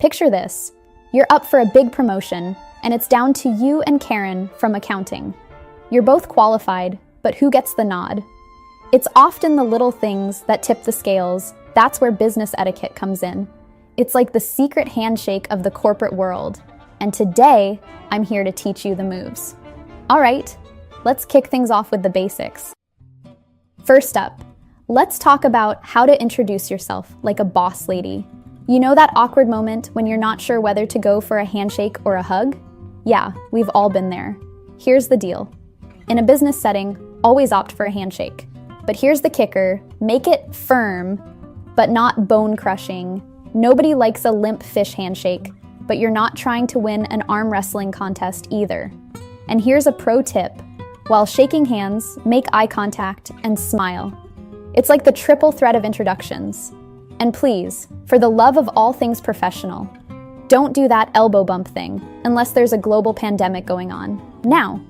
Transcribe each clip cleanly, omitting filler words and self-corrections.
Picture this. You're up for a big promotion, and it's down to you and Karen from accounting. You're both qualified, but who gets the nod? It's often the little things that tip the scales. That's where business etiquette comes in. It's like the secret handshake of the corporate world. And today, I'm here to teach you the moves. All right, let's kick things off with the basics. First up, let's talk about how to introduce yourself like a boss lady. You know that awkward moment when you're not sure whether to go for a handshake or a hug? Yeah, we've all been there. Here's the deal. In a business setting, always opt for a handshake. But here's the kicker, make it firm, but not bone-crushing. Nobody likes a limp fish handshake, but you're not trying to win an arm wrestling contest either. And here's a pro tip. While shaking hands, make eye contact and smile. It's like the triple threat of introductions. And please, for the love of all things professional, don't do that elbow bump thing unless there's a global pandemic going on. Now,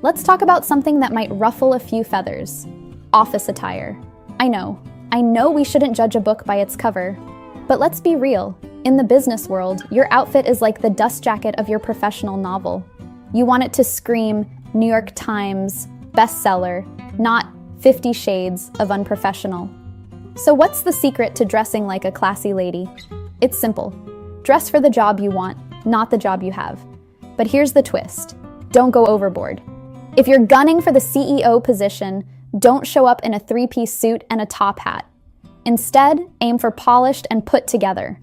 let's talk about something that might ruffle a few feathers. Office attire. I know we shouldn't judge a book by its cover, but let's be real. In the business world, your outfit is like the dust jacket of your professional novel. You want it to scream New York Times bestseller, not 50 Shades of Unprofessional. So what's the secret to dressing like a classy lady? It's simple. Dress for the job you want, not the job you have. But here's the twist. Don't go overboard. If you're gunning for the CEO position, don't show up in a three-piece suit and a top hat. Instead, aim for polished and put together.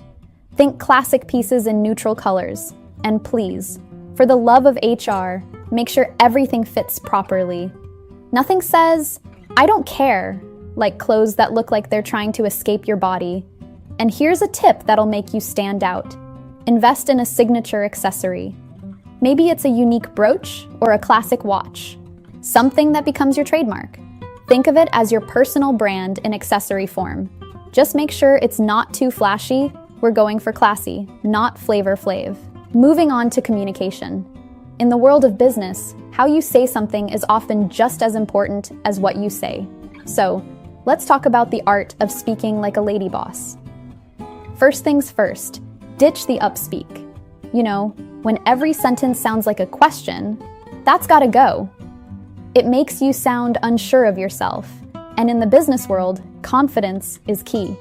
Think classic pieces in neutral colors. And please, for the love of HR, make sure everything fits properly. Nothing says, "I don't care," like clothes that look like they're trying to escape your body. And here's a tip that'll make you stand out. Invest in a signature accessory. Maybe it's a unique brooch or a classic watch. Something that becomes your trademark. Think of it as your personal brand in accessory form. Just make sure it's not too flashy. We're going for classy, not Flavor Flav. Moving on to communication. In the world of business, how you say something is often just as important as what you say. So, let's talk about the art of speaking like a lady boss. First things first, ditch the upspeak. You know, when every sentence sounds like a question, that's gotta go. It makes you sound unsure of yourself, and in the business world, confidence is key.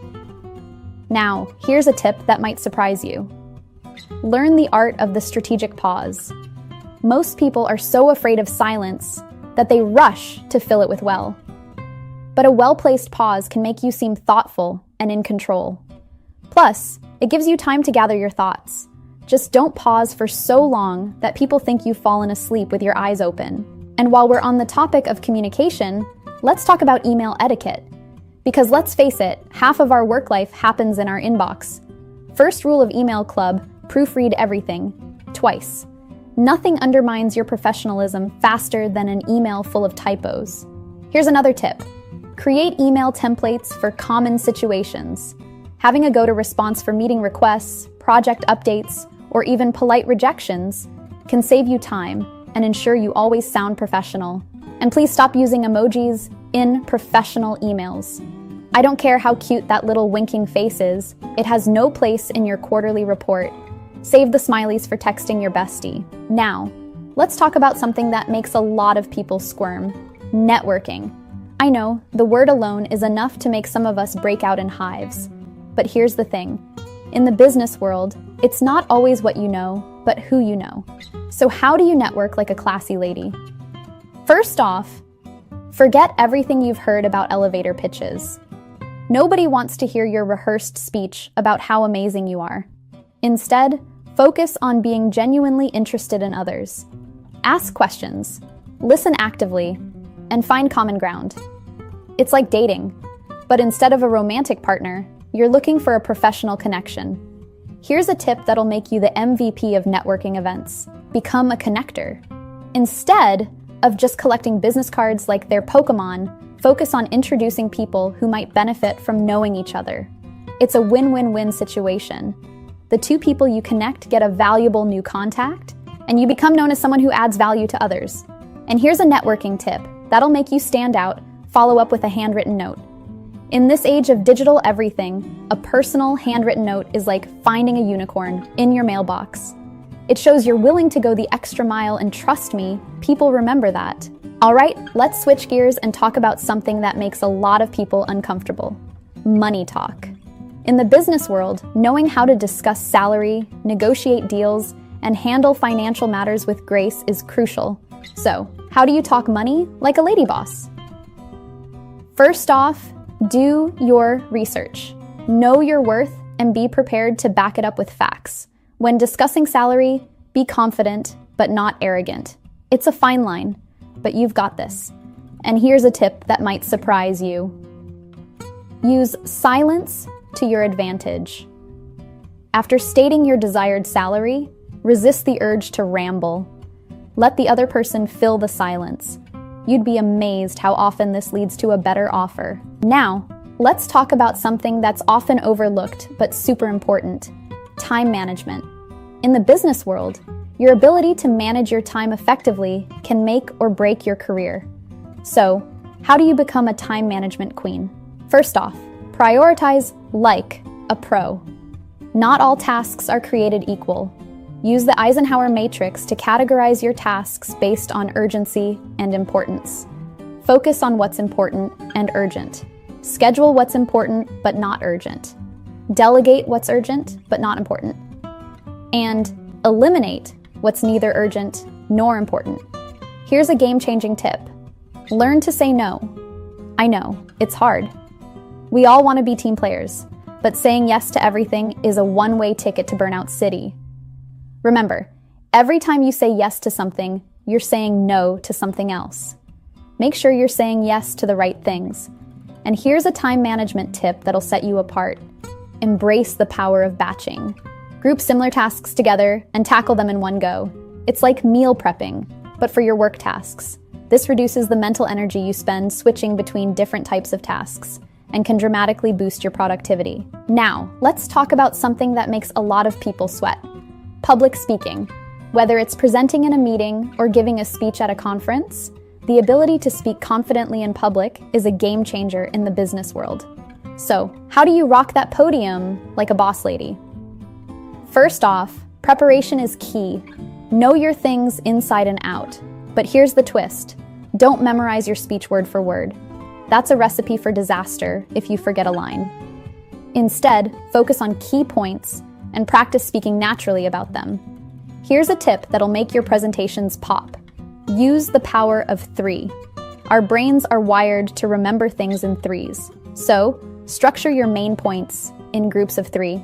Now, here's a tip that might surprise you. Learn the art of the strategic pause. Most people are so afraid of silence that they rush to fill it with well. But a well-placed pause can make you seem thoughtful and in control. Plus, it gives you time to gather your thoughts. Just don't pause for so long that people think you've fallen asleep with your eyes open. And while we're on the topic of communication, let's talk about email etiquette. Because let's face it, half of our work life happens in our inbox. First rule of Email Club, proofread everything. Twice. Nothing undermines your professionalism faster than an email full of typos. Here's another tip. Create email templates for common situations. Having a go-to response for meeting requests, project updates, or even polite rejections can save you time and ensure you always sound professional. And please stop using emojis in professional emails. I don't care how cute that little winking face is, it has no place in your quarterly report. Save the smileys for texting your bestie. Now, let's talk about something that makes a lot of people squirm: networking. I know, the word alone is enough to make some of us break out in hives. But here's the thing. In the business world, it's not always what you know, but who you know. So how do you network like a classy lady? First off, forget everything you've heard about elevator pitches. Nobody wants to hear your rehearsed speech about how amazing you are. Instead, focus on being genuinely interested in others. Ask questions, listen actively, and find common ground. It's like dating, but instead of a romantic partner, you're looking for a professional connection. Here's a tip that'll make you the MVP of networking events. Become a connector. Instead of just collecting business cards like they're Pokemon, focus on introducing people who might benefit from knowing each other. It's a win-win-win situation. The two people you connect get a valuable new contact, and you become known as someone who adds value to others. And here's a networking tip that'll make you stand out. Follow up with a handwritten note. In this age of digital everything, a personal handwritten note is like finding a unicorn in your mailbox. It shows you're willing to go the extra mile, and trust me, people remember that. All right, let's switch gears and talk about something that makes a lot of people uncomfortable: money talk. In the business world, knowing how to discuss salary, negotiate deals, and handle financial matters with grace is crucial. So, how do you talk money like a lady boss? First off, do your research. Know your worth and be prepared to back it up with facts. When discussing salary, be confident but not arrogant. It's a fine line, but you've got this. And here's a tip that might surprise you. Use silence to your advantage. After stating your desired salary, resist the urge to ramble. Let the other person fill the silence. You'd be amazed how often this leads to a better offer. Now, let's talk about something that's often overlooked but super important: time management. In the business world, your ability to manage your time effectively can make or break your career. So, how do you become a time management queen? First off, prioritize like a pro. Not all tasks are created equal. Use the Eisenhower matrix to categorize your tasks based on urgency and importance. Focus on what's important and urgent. Schedule what's important but not urgent. Delegate what's urgent but not important. And eliminate what's neither urgent nor important. Here's a game-changing tip. Learn to say no. I know, it's hard. We all want to be team players, but saying yes to everything is a one-way ticket to Burnout City. Remember, every time you say yes to something, you're saying no to something else. Make sure you're saying yes to the right things. And here's a time management tip that'll set you apart. Embrace the power of batching. Group similar tasks together and tackle them in one go. It's like meal prepping, but for your work tasks. This reduces the mental energy you spend switching between different types of tasks and can dramatically boost your productivity. Now, let's talk about something that makes a lot of people sweat: public speaking. Whether it's presenting in a meeting or giving a speech at a conference, the ability to speak confidently in public is a game changer in the business world. So, how do you rock that podium like a boss lady? First off, preparation is key. Know your things inside and out. But here's the twist. Don't memorize your speech word for word. That's a recipe for disaster if you forget a line. Instead, focus on key points and practice speaking naturally about them. Here's a tip that'll make your presentations pop. Use the power of 3. Our brains are wired to remember things in 3s. So, structure your main points in groups of 3.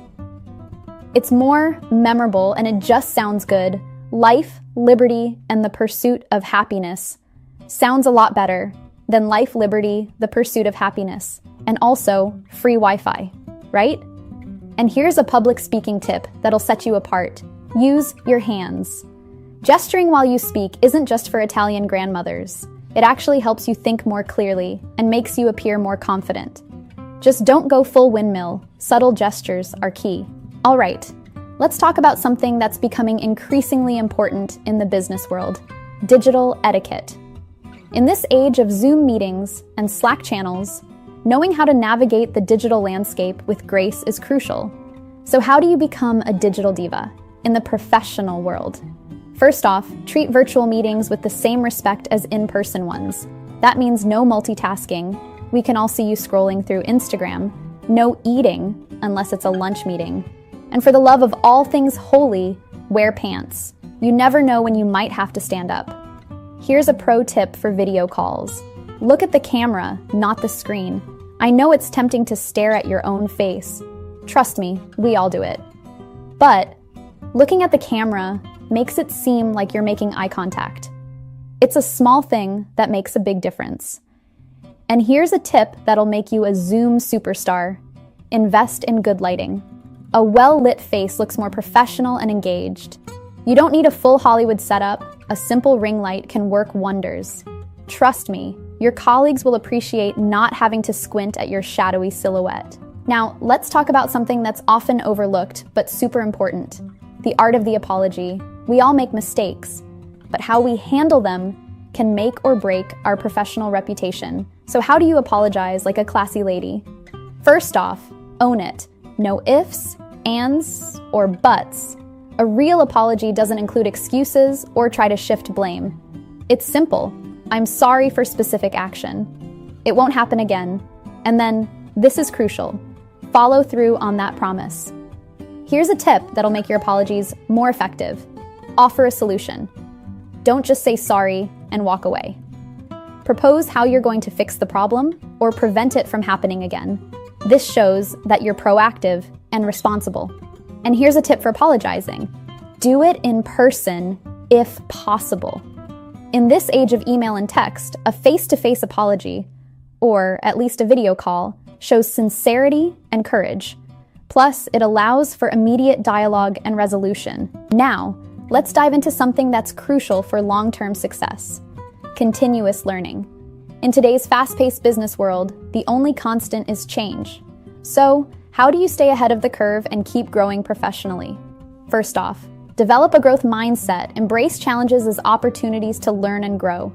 It's more memorable and it just sounds good. Life, liberty, and the pursuit of happiness sounds a lot better than life, liberty, the pursuit of happiness, and also free Wi-Fi, right? And here's a public speaking tip that'll set you apart. Use your hands. Gesturing while you speak isn't just for Italian grandmothers. It actually helps you think more clearly and makes you appear more confident. Just don't go full windmill. Subtle gestures are key. All right, let's talk about something that's becoming increasingly important in the business world: digital etiquette. In this age of Zoom meetings and Slack channels, knowing how to navigate the digital landscape with grace is crucial. So how do you become a digital diva in the professional world? First off, treat virtual meetings with the same respect as in-person ones. That means no multitasking. We can all see you scrolling through Instagram. No eating unless it's a lunch meeting. And for the love of all things holy, wear pants. You never know when you might have to stand up. Here's a pro tip for video calls. Look at the camera, not the screen. I know it's tempting to stare at your own face. Trust me, we all do it. But looking at the camera makes it seem like you're making eye contact. It's a small thing that makes a big difference. And here's a tip that'll make you a Zoom superstar. Invest in good lighting. A well-lit face looks more professional and engaged. You don't need a full Hollywood setup. A simple ring light can work wonders. Trust me, your colleagues will appreciate not having to squint at your shadowy silhouette. Now, let's talk about something that's often overlooked but super important: the art of the apology. We all make mistakes, but how we handle them can make or break our professional reputation. So how do you apologize like a classy lady? First off, own it. No ifs, ands, or buts. A real apology doesn't include excuses or try to shift blame. It's simple. I'm sorry for specific action. It won't happen again. And then, this is crucial. Follow through on that promise. Here's a tip that'll make your apologies more effective. Offer a solution. Don't just say sorry and walk away. Propose how you're going to fix the problem or prevent it from happening again. This shows that you're proactive and responsible. And here's a tip for apologizing. Do it in person if possible. In this age of email and text, a face-to-face apology, or at least a video call, shows sincerity and courage. Plus, it allows for immediate dialogue and resolution. Now, let's dive into something that's crucial for long-term success: continuous learning. In today's fast-paced business world, the only constant is change. So, how do you stay ahead of the curve and keep growing professionally? First off, develop a growth mindset. Embrace challenges as opportunities to learn and grow.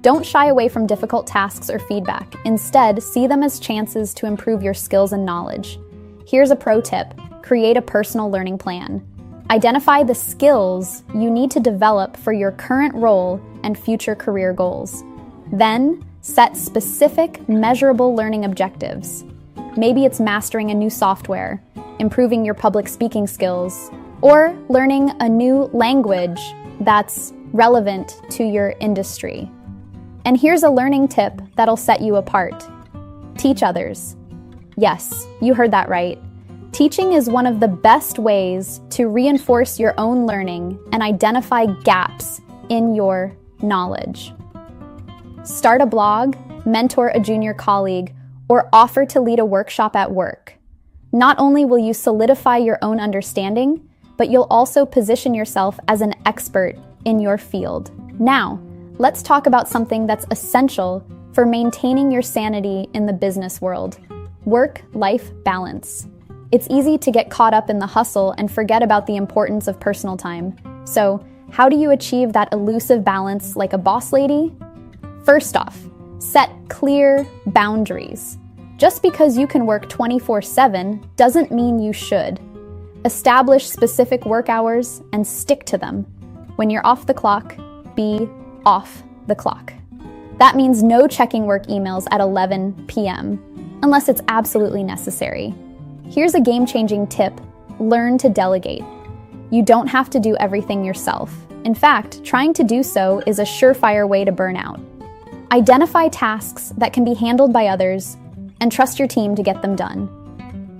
Don't shy away from difficult tasks or feedback. Instead, see them as chances to improve your skills and knowledge. Here's a pro tip: create a personal learning plan. Identify the skills you need to develop for your current role and future career goals. Then, set specific, measurable learning objectives. Maybe it's mastering a new software, improving your public speaking skills, or learning a new language that's relevant to your industry. And here's a learning tip that'll set you apart. Teach others. Yes, you heard that right. Teaching is one of the best ways to reinforce your own learning and identify gaps in your knowledge. Start a blog, mentor a junior colleague, or offer to lead a workshop at work. Not only will you solidify your own understanding, but you'll also position yourself as an expert in your field. Now, let's talk about something that's essential for maintaining your sanity in the business world: work-life balance. It's easy to get caught up in the hustle and forget about the importance of personal time. So, how do you achieve that elusive balance like a boss lady? First off, set clear boundaries. Just because you can work 24/7 doesn't mean you should. Establish specific work hours and stick to them. When you're off the clock, be off the clock. That means no checking work emails at 11 p.m., unless it's absolutely necessary. Here's a game-changing tip: learn to delegate. You don't have to do everything yourself. In fact, trying to do so is a surefire way to burn out. Identify tasks that can be handled by others and trust your team to get them done.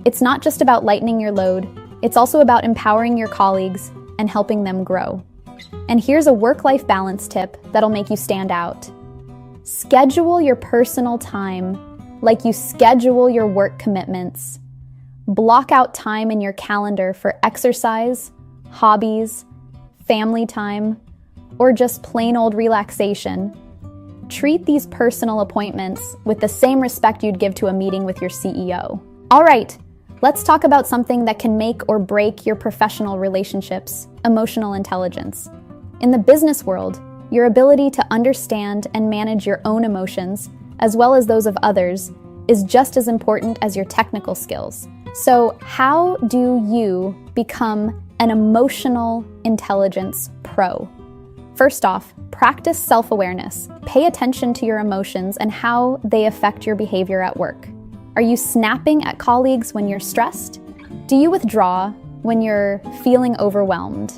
It's not just about lightening your load, it's also about empowering your colleagues and helping them grow. And here's a work-life balance tip that'll make you stand out. Schedule your personal time like you schedule your work commitments. Block out time in your calendar for exercise, hobbies, family time, or just plain old relaxation. Treat these personal appointments with the same respect you'd give to a meeting with your CEO. All right, let's talk about something that can make or break your professional relationships: emotional intelligence. In the business world, your ability to understand and manage your own emotions, as well as those of others, is just as important as your technical skills. So, how do you become an emotional intelligence pro? First off, practice self-awareness. Pay attention to your emotions and how they affect your behavior at work. Are you snapping at colleagues when you're stressed? Do you withdraw when you're feeling overwhelmed?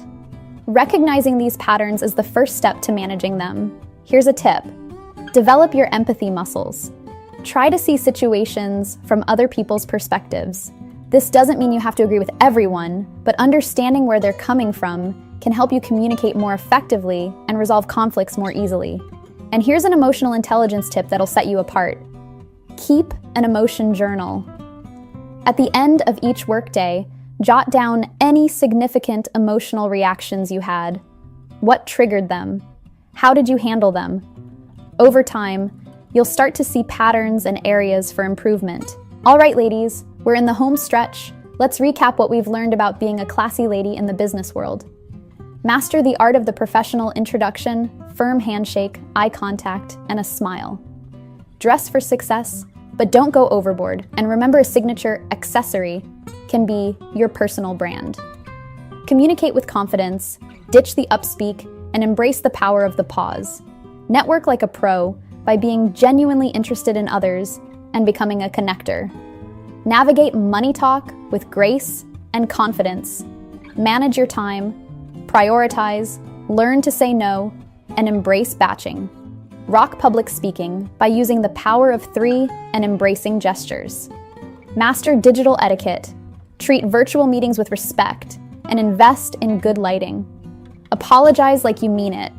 Recognizing these patterns is the first step to managing them. Here's a tip: develop your empathy muscles. Try to see situations from other people's perspectives. This doesn't mean you have to agree with everyone, but understanding where they're coming from can help you communicate more effectively and resolve conflicts more easily. And here's an emotional intelligence tip that'll set you apart. Keep an emotion journal. At the end of each workday, jot down any significant emotional reactions you had. What triggered them? How did you handle them? Over time, you'll start to see patterns and areas for improvement. All right, ladies, we're in the home stretch. Let's recap what we've learned about being a classy lady in the business world. Master the art of the professional introduction, firm handshake, eye contact, and a smile. Dress for success, But don't go overboard, and remember, a signature accessory can be your personal brand. Communicate with confidence, ditch the upspeak, and embrace the power of the pause. Network like a pro by being genuinely interested in others and becoming a connector. Navigate money talk with grace and confidence. Manage your time, prioritize, learn to say no, and embrace batching. Rock public speaking by using the power of 3 and embracing gestures. Master digital etiquette. Treat virtual meetings with respect and invest in good lighting. Apologize like you mean it.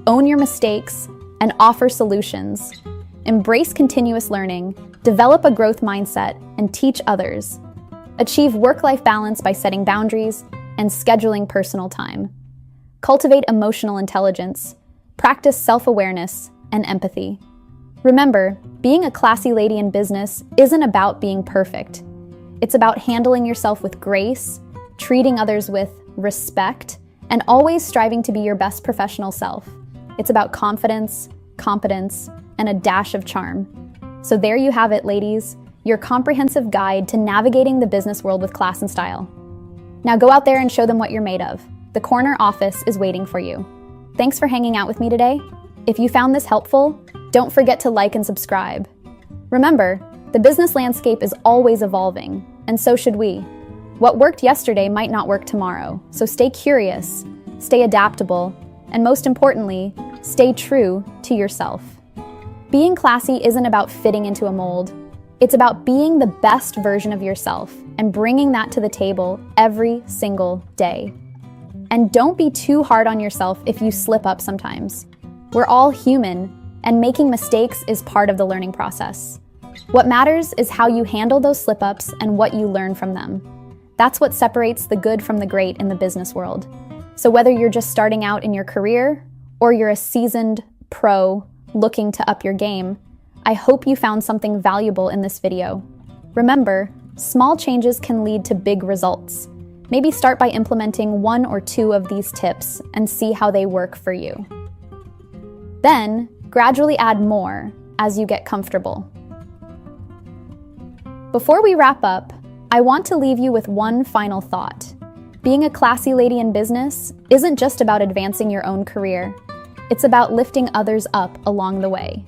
Own your mistakes and offer solutions. Embrace continuous learning. Develop a growth mindset and teach others. Achieve work-life balance by setting boundaries and scheduling personal time. Cultivate emotional intelligence. Practice self-awareness and empathy. Remember, being a classy lady in business isn't about being perfect. It's about handling yourself with grace, treating others with respect, and always striving to be your best professional self. It's about confidence, competence, and a dash of charm. So there you have it, ladies, your comprehensive guide to navigating the business world with class and style. Now go out there and show them what you're made of. The corner office is waiting for you. Thanks for hanging out with me today. If you found this helpful, don't forget to like and subscribe. Remember, the business landscape is always evolving, and so should we. What worked yesterday might not work tomorrow, so stay curious, stay adaptable, and most importantly, stay true to yourself. Being classy isn't about fitting into a mold. It's about being the best version of yourself and bringing that to the table every single day. And don't be too hard on yourself if you slip up sometimes. We're all human, and making mistakes is part of the learning process. What matters is how you handle those slip-ups and what you learn from them. That's what separates the good from the great in the business world. So whether you're just starting out in your career or you're a seasoned pro looking to up your game, I hope you found something valuable in this video. Remember, small changes can lead to big results. Maybe start by implementing 1 or 2 of these tips and see how they work for you. Then, gradually add more as you get comfortable. Before we wrap up, I want to leave you with one final thought. Being a classy lady in business isn't just about advancing your own career. It's about lifting others up along the way.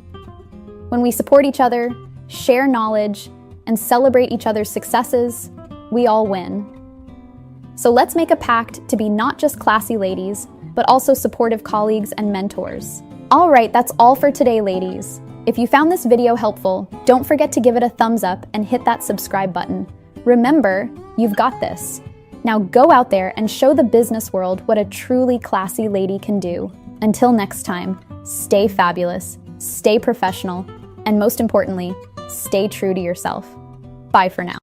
When we support each other, share knowledge, and celebrate each other's successes, we all win. So let's make a pact to be not just classy ladies, but also supportive colleagues and mentors. All right, that's all for today, ladies. If you found this video helpful, don't forget to give it a thumbs up and hit that subscribe button. Remember, you've got this. Now go out there and show the business world what a truly classy lady can do. Until next time, stay fabulous, stay professional, and most importantly, stay true to yourself. Bye for now.